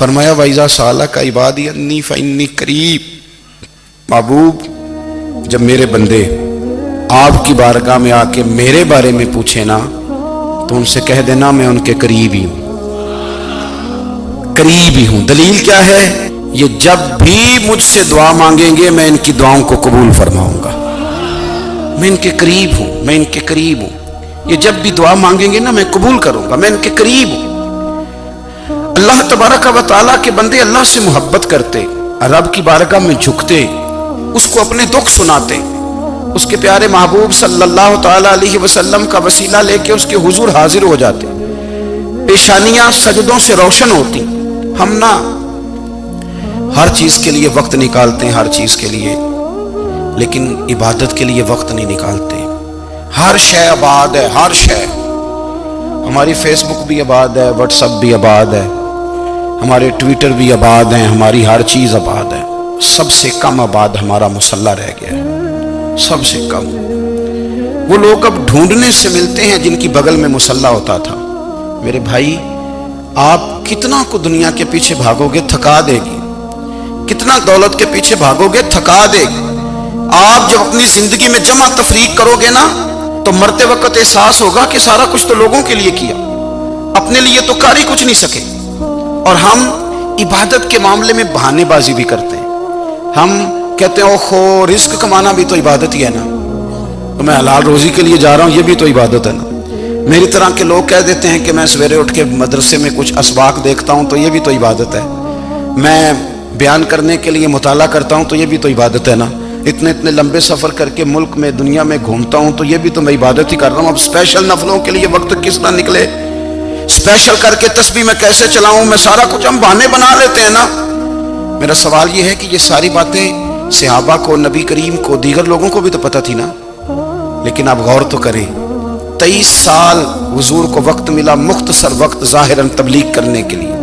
फरमाया वैज़ा सालक इबादी अन्नी फ़इन्नी करीब। महबूब, जब मेरे बंदे आपकी बारगाह में आके मेरे बारे में पूछे ना तो उनसे कह देना मैं उनके करीब ही हूं, करीब ही हूं। दलील क्या है? ये जब भी मुझसे दुआ मांगेंगे मैं इनकी दुआओं को कबूल फरमाऊंगा। मैं इनके करीब हूं, मैं इनके करीब हूं। ये जब भी दुआ मांगेंगे ना मैं कबूल करूंगा, मैं इनके करीब हूं। अल्लाह तबारक व तआला के बंदे अल्लाह से मोहब्बत करते, रब की बारगाह में झुकते, उसको अपने दुख सुनाते, उसके प्यारे महबूब सल्लल्लाहु तआला अलैहि वसल्लम का वसीला लेके उसके हुजूर हाजिर हो जाते, पेशानियां सजदों से रोशन होती। हम ना हर चीज के लिए वक्त निकालते हैं, हर चीज के लिए, लेकिन इबादत के लिए वक्त नहीं निकालते। हर शय आबाद है, हर शय। हमारी फेसबुक भी आबाद है, व्हाट्सएप भी आबाद है, हमारे ट्विटर भी आबाद हैं, हमारी हर चीज आबाद है। सबसे कम आबाद हमारा मुसल्ला रह गया है, सबसे कम। वो लोग अब ढूंढने से मिलते हैं जिनकी बगल में मुसल्ला होता था। मेरे भाई, आप कितना को दुनिया के पीछे भागोगे थका देगी, कितना दौलत के पीछे भागोगे थका देगी। आप जब अपनी जिंदगी में जमा तफरीक करोगे ना तो मरते वक्त एहसास होगा कि सारा कुछ तो लोगों के लिए किया, अपने लिए तो कर ही कुछ नहीं सके। और हम इबादत के मामले में बहानेबाजी भी करते हैं। हम कहते हैं ओहो रिस्क कमाना भी तो इबादत ही है ना, तो मैं हलाल रोजी के लिए जा रहा हूं, ये भी तो इबादत है ना। मेरी तरह के लोग कह देते हैं कि मैं सवेरे उठ के मदरसे में कुछ असबाक देखता हूं तो ये भी तो इबादत है। मैं बयान करने के लिए मुताला करता हूं तो ये भी तो इबादत है ना। इतने इतने लंबे सफर करके मुल्क में दुनिया में घूमता हूं तो ये भी तो मैं इबादत ही कर रहा हूं। अब स्पेशल नफलों के लिए वक्त किस तरह निकले, स्पेशल करके तस्बीह मैं कैसे चलाऊं, मैं सारा कुछ हम बहाने बना लेते हैं ना। मेरा सवाल ये है कि ये सारी बातें सहाबा को, नबी करीम को, दीगर लोगों को भी तो पता थी ना। लेकिन आप गौर तो करें, 23 साल हुजूर को वक्त मिला, मुख्तसर वक्त ज़ाहिरन तबलीग करने के लिए।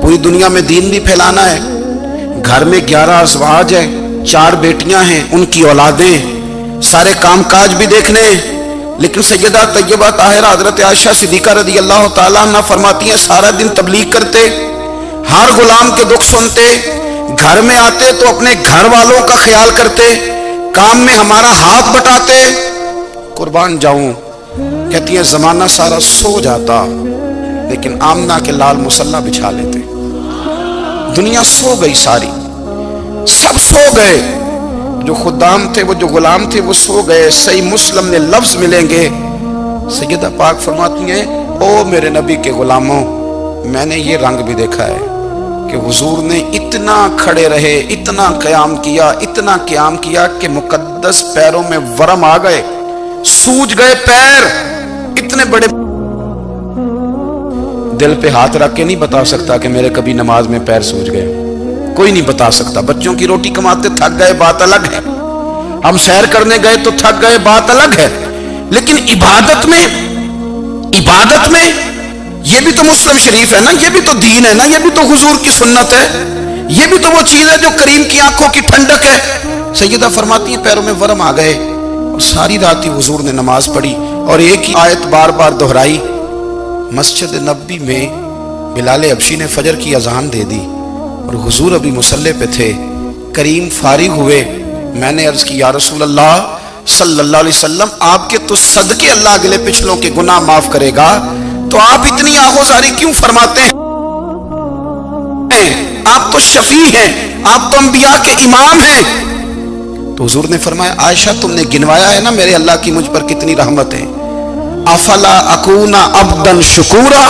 पूरी दुनिया में दीन भी फैलाना है। घर में 11 अज़वाज है, 4 बेटियां हैं, उनकी औलादें, सारे कामकाज भी देखने हैं। लेकिन सैयदा तैयबा ताहिरा हजरत आयशा सिद्दीका रज़ी अल्लाह ताला अन्हा फरमाती हैं सारा दिन तबलीग करते, हर गुलाम के दुख सुनते, घर में आते तो अपने घर वालों का ख्याल करते, काम में हमारा हाथ बटाते। कुर्बान जाऊं, कहती है जमाना सारा सो जाता लेकिन आमना के लाल मुसल्ला बिछा लेते। दुनिया सो गई, सारी सब सो गए। जो खुदाम थे, वो जो गुलाम थे, वो सो गए। सही मुस्लिम में लफ्ज मिलेंगे, सैयदा पाक फरमाती हैं ओ मेरे नबी के गुलामों, मैंने ये रंग भी देखा है कि हुजूर ने इतना खड़े रहे, इतना क़याम किया, इतना क़याम किया कि मुकद्दस पैरों में वरम आ गए, सूज गए पैर। इतने बड़े दिल पे हाथ रख के नहीं बता सकता कि मेरे कभी नमाज में पैर सूज गए, कोई नहीं बता सकता। बच्चों की रोटी कमाते थक गए, बात अलग है। हम सैर करने गए तो थक गए, बात अलग है। लेकिन इबादत में ये भी तो मुस्लिम शरीफ है ना, ये भी तो दीन है ना, ये भी तो हुजूर की सुन्नत है, ये भी तो वो चीज है जो करीम की आंखों की ठंडक है। सैयदा फरमाती है पैरों में वरम आ गए और सारी रात ही हुजूर ने नमाज पढ़ी और एक ही आयत बार बार दोहराई। मस्जिद नबी में बिलाल हबशी ने फजर की अजान दे दी और हुजूर अभी मुसल्ले पे थे। करीम फारिग हुए, मैंने अर्ज की या रसूल अल्लाह सल्लल्लाहु अलैहि वसल्लम, आपके तो सदके अल्लाह अगले पिछलों के गुनाह माफ करेगा, तो आप इतनी आहोजारी क्यों फरमाते हैं? आप तो शफी हैं, आप तो अंबिया के इमाम हैं। तो हुजूर ने फरमाया आयशा, तुमने गिनवाया है ना मेरे अल्लाह की मुझ पर कितनी रहमत है। अफला अकूना अब्दन शुकूरा,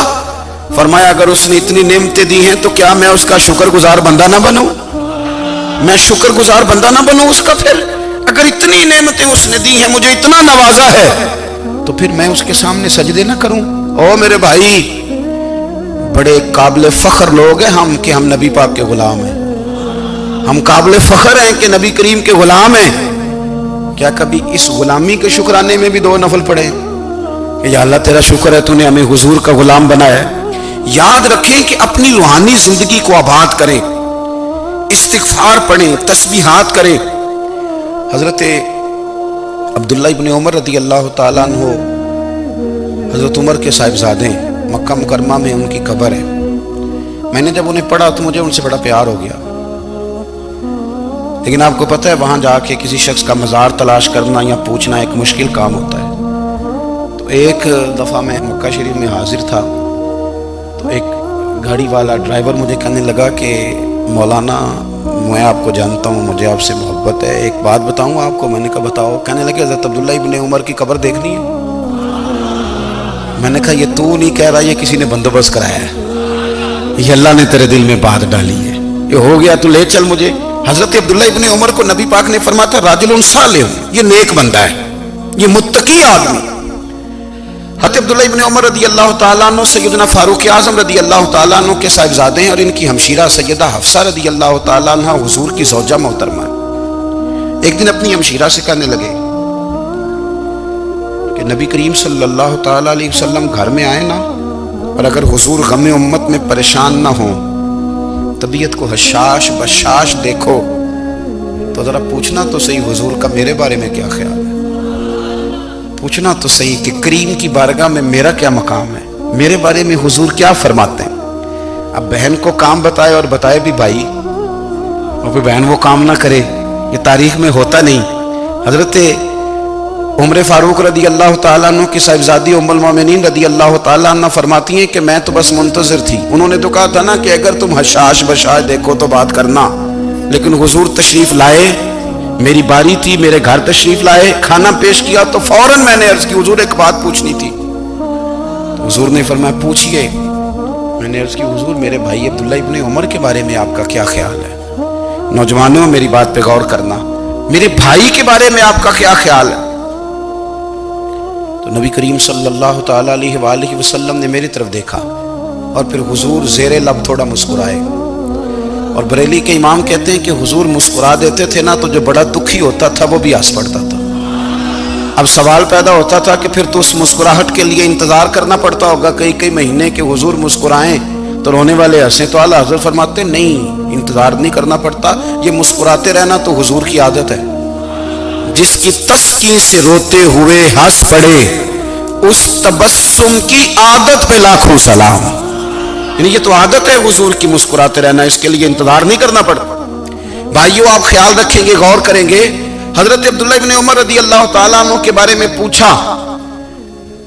फरमाया अगर उसने इतनी नेमतें दी हैं तो क्या मैं उसका शुक्रगुजार बंदा ना बनूं? मैं शुक्रगुजार बंदा ना बनूं उसका? फिर अगर इतनी नेमतें उसने दी हैं, मुझे इतना नवाजा है, तो फिर मैं उसके सामने सजदे ना करूं? ओ मेरे भाई, बड़े काबिल फख्र लोग हैं हम कि हम नबी पाक के गुलाम हैं। हम काबिल फख्र हैं कि नबी करीम के गुलाम हैं। क्या कभी इस गुलामी के शुक्राने में भी 2 नफल पढ़े कि या अल्लाह तेरा शुक्र है तूने हमें हुजूर का गुलाम बनाया है? याद रखें कि अपनी रूहानी जिंदगी को आबाद करें, इस्तिगफार पढ़ें, तस्बीहात करें। हजरत अब्दुल्ला इब्न उमर रज़ी अल्लाह ताला अन्हु, हजरत उमर के साहिबजादे, मक्का मुकरमा में उनकी कब्र है। میں نے جب انہیں پڑھا تو مجھے ان سے بڑا پیار ہو گیا. لیکن آپ کو پتہ ہے وہاں جا کے کسی شخص کا مزار تلاش کرنا یا پوچھنا ایک مشکل کام ہوتا ہے. تو ایک دفعہ میں مکہ شریف میں حاضر تھا تو ایک گاڑی والا ڈرائیور مجھے کہنے لگا کہ مولانا میں آپ کو جانتا ہوں، مجھے آپ سے محبت ہے، ایک بات بتاؤں آپ کو. میں نے کہا بتاؤ. کہنے لگے حضرت عبداللہ ابن عمر کی قبر دیکھنی ہے. میں نے کہا یہ تو نہیں کہہ رہا، یہ کسی نے بندوبست کرایا ہے، یہ اللہ نے تیرے دل میں بات ڈالی ہے، یہ ہو گیا تو لے چل مجھے. حضرت عبداللہ ابن عمر کو نبی پاک نے فرمایا تھا راجل صالح، یہ نیک بندہ ہے، یہ متقی آدمی. حضرت عبداللہ ابن عمر رضی اللہ تعالیٰ عنہ سیدنا فاروق اعظم رضی اللہ تعالیٰ عنہ کے صاحبزادے ہیں، اور ان کی ہمشیرہ سیدہ حفصہ رضی اللہ تعالیٰ عنہ حضور کی زوجہ محترمہ. ایک دن اپنی ہمشیرہ سے کہنے لگے کہ نبی کریم صلی اللہ تعالیٰ علیہ وسلم گھر میں آئے نا، اور اگر حضور غم امت میں پریشان نہ ہوں، طبیعت کو حشاش بشاش دیکھو تو ذرا پوچھنا تو صحیح حضور کا میرے بارے میں کیا خیال ہے. پوچھنا تو صحیح کہ کریم کی بارگاہ میں میرا کیا مقام ہے، میرے بارے میں حضور کیا فرماتے ہیں. اب بہن کو کام بتائے اور بتائے بھی بھائی، اور پھر بہن وہ کام نہ کرے، یہ تاریخ میں ہوتا نہیں. حضرت عمر فاروق رضی اللہ تعالیٰ عنہ کی صاحبزادی ام المومنین رضی اللہ تعالیٰ عنہ فرماتی ہیں کہ میں تو بس منتظر تھی. انہوں نے تو کہا تھا نا کہ اگر تم حشاش بشاش دیکھو تو بات کرنا، لیکن حضور تشریف لائے، میری باری تھی، میرے گھر تشریف لائے، کھانا پیش کیا تو فوراً میں نے عرض کی حضور ایک بات پوچھنی تھی. تو حضور نے فرمایا پوچھئے. میں نے عرض کی حضور میرے بھائی عبداللہ ابن عمر کے بارے میں آپ کا کیا خیال ہے؟ نوجوانوں میری بات پہ غور کرنا، میرے بھائی کے بارے میں آپ کا کیا خیال ہے؟ تو نبی کریم صلی اللہ تعالیٰ علیہ وآلہ وسلم نے میری طرف دیکھا اور پھر حضور زیر لب تھوڑا مسکرائے. اور بریلی کے امام کہتے ہیں کہ حضور مسکرا دیتے تھے نا تو جو بڑا دکھی ہوتا تھا وہ بھی ہنس پڑتا تھا. اب سوال پیدا ہوتا تھا کہ پھر تو اس مسکراہٹ کے لیے انتظار کرنا پڑتا ہوگا کئی مہینے کہ حضور مسکرائیں تو رونے والے ہنسیں. تو اعلیٰ حضرت فرماتے نہیں، انتظار نہیں کرنا پڑتا، یہ مسکراتے رہنا تو حضور کی عادت ہے. جس کی تسکین سے روتے ہوئے ہنس پڑے اس تبسم کی عادت پہ لاکھوں سلام. یعنی یہ تو عادت ہے حضور کی مسکراتے رہنا، اس کے لیے انتظار نہیں کرنا پڑتا. بھائیو آپ خیال رکھیں گے، غور کریں گے. حضرت عبداللہ ابن عمر رضی اللہ تعالیٰ عنہ کے بارے میں پوچھا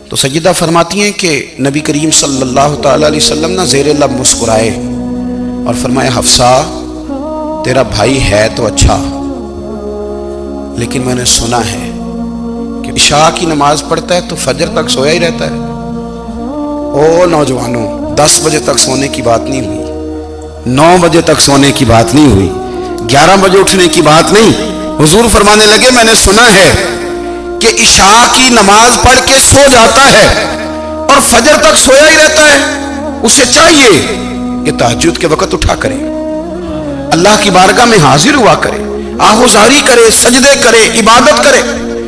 تو سیدہ فرماتی ہیں کہ نبی کریم صلی اللہ تعالیٰ علیہ وسلم نہ زیر لب مسکرائے اور فرمایا حفصہ تیرا بھائی ہے تو اچھا، لیکن میں نے سنا ہے کہ عشاء کی نماز پڑھتا ہے تو فجر تک سویا ہی رہتا ہے. او نوجوانوں، 10 بجے تک سونے کی بات نہیں ہوئی، 9 بجے تک سونے کی بات نہیں ہوئی، 11 بجے اٹھنے کی بات نہیں. حضور فرمانے لگے میں نے سنا ہے کہ عشاء کی نماز پڑھ کے سو جاتا ہے اور فجر تک سویا ہی رہتا ہے. اسے چاہیے کہ تہجد کے وقت اٹھا کرے، اللہ کی بارگاہ میں حاضر ہوا کرے، آہوزاری کرے، سجدے کرے، عبادت کرے.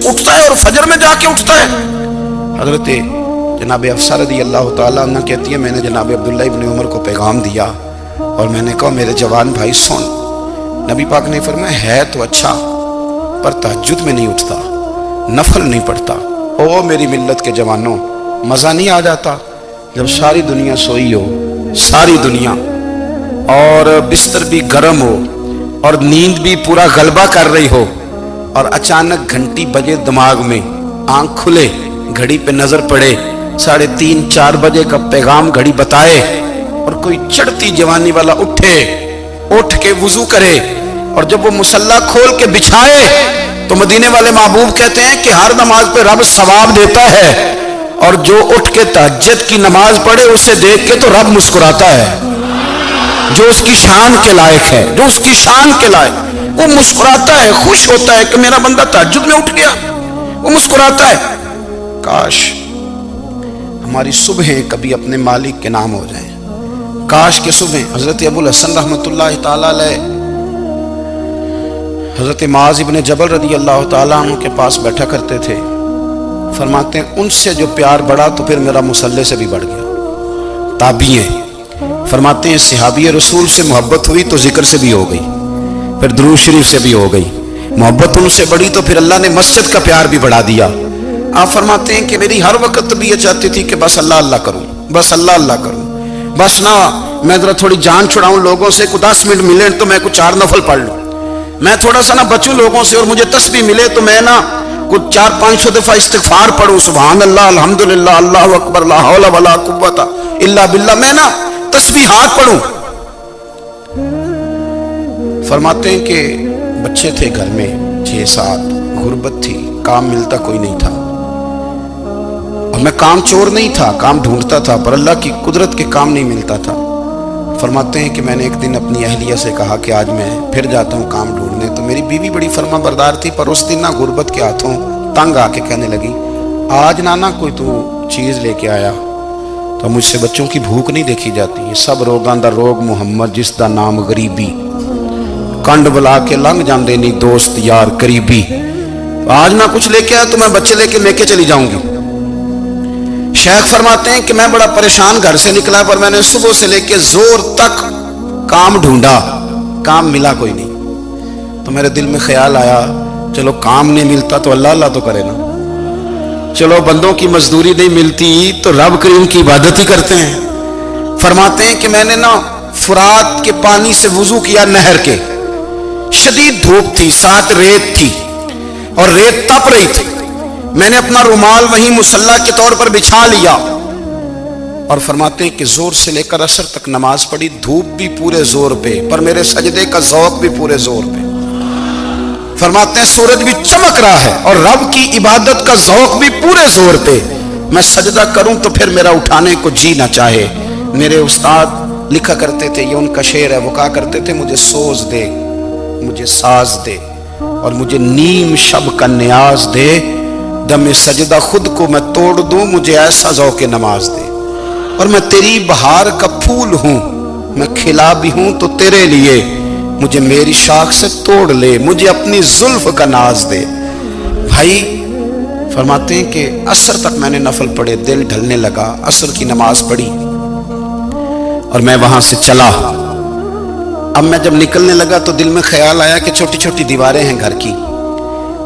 اٹھتا ہے اور فجر میں جا کے اٹھتا ہے. حضرت جناب حفصہ رضی اللہ تعالیٰ عنہ کہتی ہے میں نے جناب عبداللہ ابن عمر کو پیغام دیا اور میں نے کہا میرے جوان بھائی سن. نبی پاک نے فرمایا ہے تو اچھا پر تہجد میں نہیں اٹھتا، نفل نہیں پڑھتا. او میری ملت کے جوانوں، مزہ نہیں آ جاتا جب ساری دنیا سوئی ہو، ساری دنیا، اور بستر بھی گرم ہو اور نیند بھی پورا غلبہ کر رہی ہو، اور اچانک گھنٹی بجے دماغ میں، آنکھ کھلے، گھڑی پہ نظر پڑے 3:30 4 بجے کا پیغام گھڑی بتائے، اور کوئی چڑھتی جوانی والا اٹھ کے وضو کرے، اور جب وہ مصلی کھول کے بچھائے تو مدینے والے محبوب کہتے ہیں کہ ہر نماز پہ رب ثواب دیتا ہے، اور جو اٹھ کے تہجد کی نماز پڑھے اسے دیکھ کے تو رب مسکراتا ہے. جو اس کی شان کے لائق ہے، جو اس کی شان کے لائق، وہ مسکراتا ہے، خوش ہوتا ہے کہ میرا بندہ تہجد میں اٹھ گیا، وہ مسکراتا ہے. کاش ہماری صبحیں کبھی اپنے مالک کے نام ہو جائیں. کاش کے صبح. حضرت ابو الحسن رحمۃ اللہ تعالیٰ علیہ حضرت معاذ ابن جبل رضی اللہ تعالیٰ عنہ کے پاس بیٹھا کرتے تھے. فرماتے ہیں ان سے جو پیار بڑھا تو پھر میرا مصلی سے بھی بڑھ گیا. تابعی ہیں، فرماتے ہیں صحابی رسول سے محبت ہوئی تو ذکر سے بھی ہو گئی، پھر درود شریف سے بھی ہو گئی. محبت ان سے بڑھی تو پھر اللہ نے مسجد کا پیار بھی بڑھا دیا. آپ فرماتے ہیں کہ میری ہر وقت طبیعت چاہتی تھی کہ بس اللہ اللہ کروں، بس اللہ اللہ کروں، بس نہ मैं ज़रा थोड़ी जान छुड़ाऊं लोगों से, कुछ 10 मिनट मिले तो मैं कुछ 4 नफल पढ़ लूं, मैं थोड़ा सा ना बचूं लोगों से, और मुझे तस्बीह मिले तो मैं ना कुछ 400-500 दफा इस्तिगफार पढ़ूं, सुभान अल्लाह, अल्हम्दुलिल्लाह, अल्लाहु अकबर, ला हौला वला कुव्वता इल्ला बिल्लाह, मैं ना तस्बीहात पढ़ूं। फरमाते हैं कि बच्चे थे घर में 6-7, गुर्बत थी, काम मिलता कोई नहीं था, और मैं काम चोर नहीं था, काम ढूंढता था, पर अल्लाह की कुदरत के काम नहीं मिलता था। फरमाते हैं कि मैंने एक दिन अपनी अहलिया से कहा कि आज मैं फिर जाता हूँ काम ढूंढने, तो मेरी बीवी बड़ी फर्मा बरदार थी, पर उस दिन ना गुर्बत के हाथों तंग आके कहने लगी, आज ना कोई तू चीज़ लेके आया, तो मुझसे बच्चों की भूख नहीं देखी जाती, ये सब रोगां दा रोग मुहम्मद जिस दा नाम गरीबी, कंड बुला के लंघ जाते नहीं दोस्त यार करीबी, आज ना कुछ लेके आया तो मैं बच्चे लेके चली जाऊंगी। शेख फरमाते हैं कि मैं बड़ा परेशान घर से निकला, पर मैंने सुबह से लेके जोर तक काम ढूंढा, काम मिला कोई नहीं। तो मेरे दिल में ख्याल आया, चलो काम नहीं मिलता तो अल्लाह अल्लाह तो करे ना, चलो बंदों की मजदूरी नहीं मिलती तो रब करीम की इबादत ही करते हैं। फरमाते हैं कि मैंने ना फुरात के पानी से वुजू किया, नहर के, शदीद धूप थी, साथ रेत थी और रेत तप रही थी, मैंने अपना रुमाल वहीं मुसल्ला के तौर पर बिछा लिया, और फरमाते हैं कि जोर से लेकर असर तक नमाज पढ़ी, धूप भी पूरे जोर पे, पर मेरे सजदे का ज़ौक़ भी पूरे जोर पे। फरमाते हैं सूरज भी चमक रहा है और रब की इबादत का ज़ौक़ भी पूरे जोर पे, मैं सजदा करूं तो फिर मेरा उठाने को जी ना चाहे। मेरे उस्ताद लिखा करते थे, ये उनका शेर है, वो कहा करते थे, मुझे सोज दे, मुझे साज दे, और मुझे नीम शब का न्याज दे, दम सजदा खुद को मैं तोड़ दूं, मुझे ऐसा ज़ौक़ नमाज दे। और मैं तेरी बहार का फूल हूं, मैं खिला भी हूं तो तेरे लिए, मुझे मेरी शाख से तोड़ ले, मुझे अपनी जुल्फ का नाज दे। भाई फरमाते हैं कि असर तक मैंने नफल पढ़े, दिल ढलने लगा, असर की नमाज पढ़ी और मैं वहां से चला। अब मैं जब निकलने लगा तो दिल में ख्याल आया कि छोटी छोटी दीवारें हैं घर की,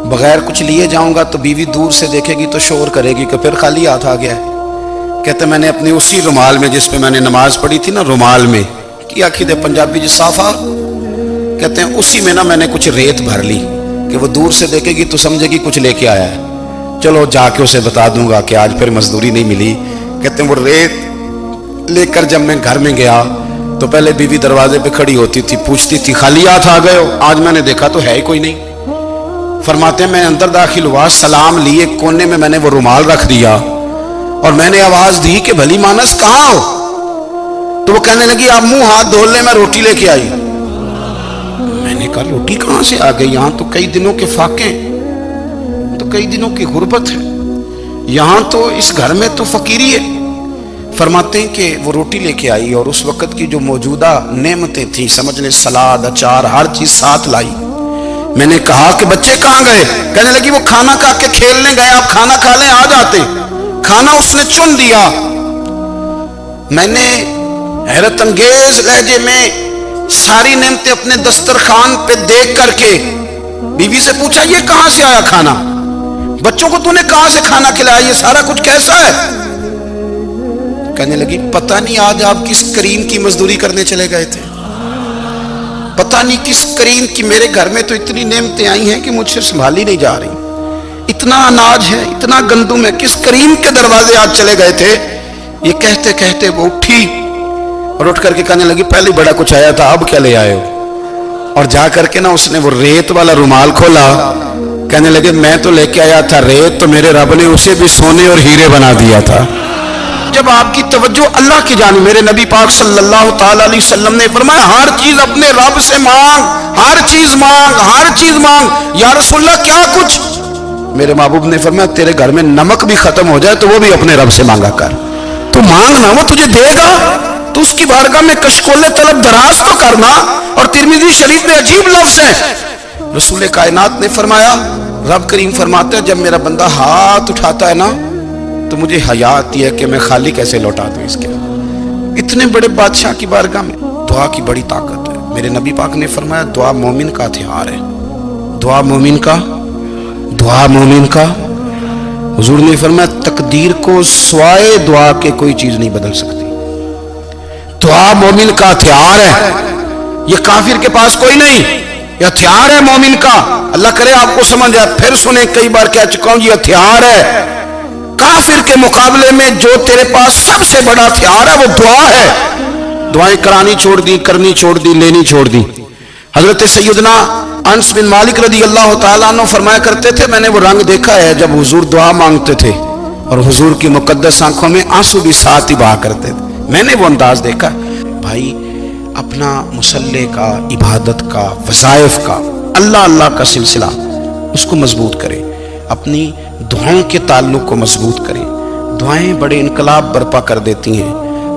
बगैर कुछ लिए जाऊंगा तो बीवी दूर से देखेगी तो शोर करेगी कि फिर खाली हाथ आ गया है। कहते मैंने अपने उसी रुमाल में जिस पे मैंने नमाज पढ़ी थी ना, रुमाल में की आखिर पंजाबी जी साफा कहते हैं, उसी में ना मैंने कुछ रेत भर ली कि वो दूर से देखेगी तो समझेगी कुछ लेके आया है, चलो जाके उसे बता दूंगा कि आज फिर मजदूरी नहीं मिली। कहते हैं वो रेत लेकर जब मैं घर में गया तो पहले बीवी दरवाजे पे खड़ी होती थी, पूछती थी खाली हाथ आ गए हो, आज मैंने देखा तो है ही कोई नहीं। फरमाते हैं मैं अंदर दाखिल हुआ, सलाम लिए, कोने में मैंने वो रुमाल रख दिया और मैंने आवाज दी कि भली मानस कहाँ हो, तो वो कहने लगी आप मुंह हाथ धो ले, मैं रोटी लेके आई। मैंने कहा रोटी कहां से आ गई, यहां तो कई दिनों के फाके, तो कई दिनों की गुर्बत है, यहां तो इस घर में तो फकीरी है। फरमाते हैं कि वो रोटी लेके आई और उस वक्त की जो मौजूदा नेमतें थी, समझ ले सलाद अचार हर चीज साथ लाई। मैंने कहा कि बच्चे कहां गए, कहने लगी वो खाना खा के खेलने गए, आप खाना खा लें आ जाते। खाना उसने चुन लिया। मैंने हैरत अंगेज लहजे में सारी नेमतें अपने दस्तरखान पे देख करके बीवी से पूछा ये कहां से आया खाना, बच्चों को तूने कहां से खाना खिलाया, ये सारा कुछ कैसा है। कहने लगी पता नहीं आज आप किस करीम की मजदूरी करने चले गए थे, पता नहीं किस करीम की, मेरे घर में तो इतनी नेमतें आई हैं कि मुझसे संभाली नहीं जा रही, इतना अनाज है, इतना गंदुम है, किस करीम के दरवाजे आज चले गए थे। ये कहते कहते वो उठी और उठ करके कहने लगी पहले बड़ा कुछ आया था, अब क्या ले आए हो। और जा करके ना उसने वो रेत वाला रुमाल खोला, कहने लगे मैं तो लेके आया था रेत, तो मेरे रब ने उसे भी सोने और हीरे बना दिया था। जब आपकी तवज्जो अल्लाह की जानिब, मेरे नबी पाक सल्लल्लाहु ताला अलैहि वसल्लम ने फरमाया हर चीज अपने रब से मांग, हर चीज मांग, हर चीज मांग। या रसूलल्लाह क्या कुछ? मेरे महबूब ने फरमाया तेरे घर में नमक भी खत्म हो जाए तो वो भी अपने रब से मांगा कर, तू मांगना वो तुझे देगा, तो उसकी बारगाह में कशकोले तलब दराज तो करना। और तिरमिज़ी शरीफ में अजीब लफ्ज है, रसूल कायनात ने फरमाया, रब करीम फरमाता है जब मेरा बंदा हाथ उठाता है ना तो मुझे हया आती है कि मैं खाली कैसे लौटा दूं इसके। इतने बड़े बादशाह की बारगाह में दुआ की बड़ी ताकत है। मेरे नबी पाक ने फरमाया दुआ मोमिन का हथियार है, दुआ मोमिन का, दुआ मोमिन का। हुजूर ने फरमाया तकदीर को स्वाए दुआ के कोई चीज नहीं बदल सकती। دعا مومن کا ہتھیار ہے، یہ کافر کے پاس کوئی نہیں، یہ ہتھیار ہے مومن کا۔ اللہ کرے آپ کو سمجھ آئے، پھر سنیں، کئی بار کہہ چکا ہوں یہ ہتھیار ہے۔ کافر کے مقابلے میں جو تیرے پاس سب سے بڑا ہتھیار ہے وہ دعا ہے۔ دعائیں کرانی چھوڑ دی، کرنی چھوڑ دی، لینی چھوڑ دی۔ حضرت سیدنا انس بن مالک رضی اللہ تعالیٰ عنہ فرمایا کرتے تھے، میں نے وہ رنگ دیکھا ہے جب حضور دعا مانگتے تھے اور حضور کی مقدس آنکھوں میں آنسو بھی ساتھ ہی بہا کرتے تھے، میں نے وہ انداز دیکھا۔ بھائی اپنا مصلی کا، عبادت کا، وظائف کا، اللہ اللہ کا سلسلہ اس کو مضبوط کریں، اپنی دعاؤں کے تعلق کو مضبوط کریں۔ دعائیں بڑے انقلاب برپا کر دیتی ہیں۔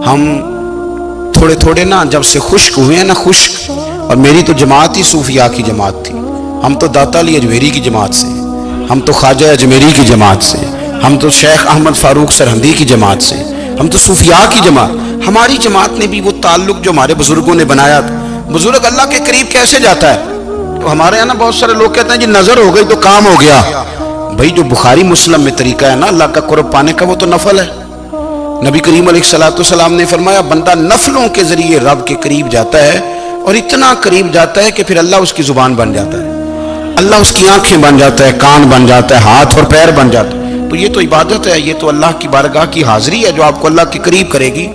ہم تھوڑے تھوڑے نا جب سے خشک ہوئے ہیں نا، خشک، اور میری تو جماعت ہی صوفیاء کی جماعت تھی، ہم تو داتا علی اجمیری کی جماعت سے، ہم تو خواجہ اجمیری کی جماعت سے، ہم تو شیخ احمد فاروق سرہندی کی جماعت سے، ہم تو صوفیاء کی جماعت۔ ہماری جماعت نے بھی وہ تعلق جو ہمارے بزرگوں نے بنایا تھا۔ بزرگ اللہ کے قریب کیسے جاتا ہے؟ تو ہمارے یہاں نا بہت سارے لوگ کہتے ہیں جی نظر ہو گئی تو کام ہو گیا۔ بھائی جو بخاری مسلم میں طریقہ ہے نا اللہ کا قرب پانے کا، وہ تو نفل ہے۔ نبی کریم علیہ السلام نے فرمایا بندہ نفلوں کے ذریعے رب کے قریب جاتا ہے، اور اتنا قریب جاتا ہے کہ پھر اللہ اس کی زبان بن جاتا ہے، اللہ اس کی آنکھیں بن جاتا ہے، کان بن جاتا ہے، ہاتھ اور پیر بن جاتا ہے۔ تو یہ تو عبادت ہے، یہ تو اللہ کی بارگاہ کی حاضری ہے جو آپ کو اللہ کے قریب کرے گی۔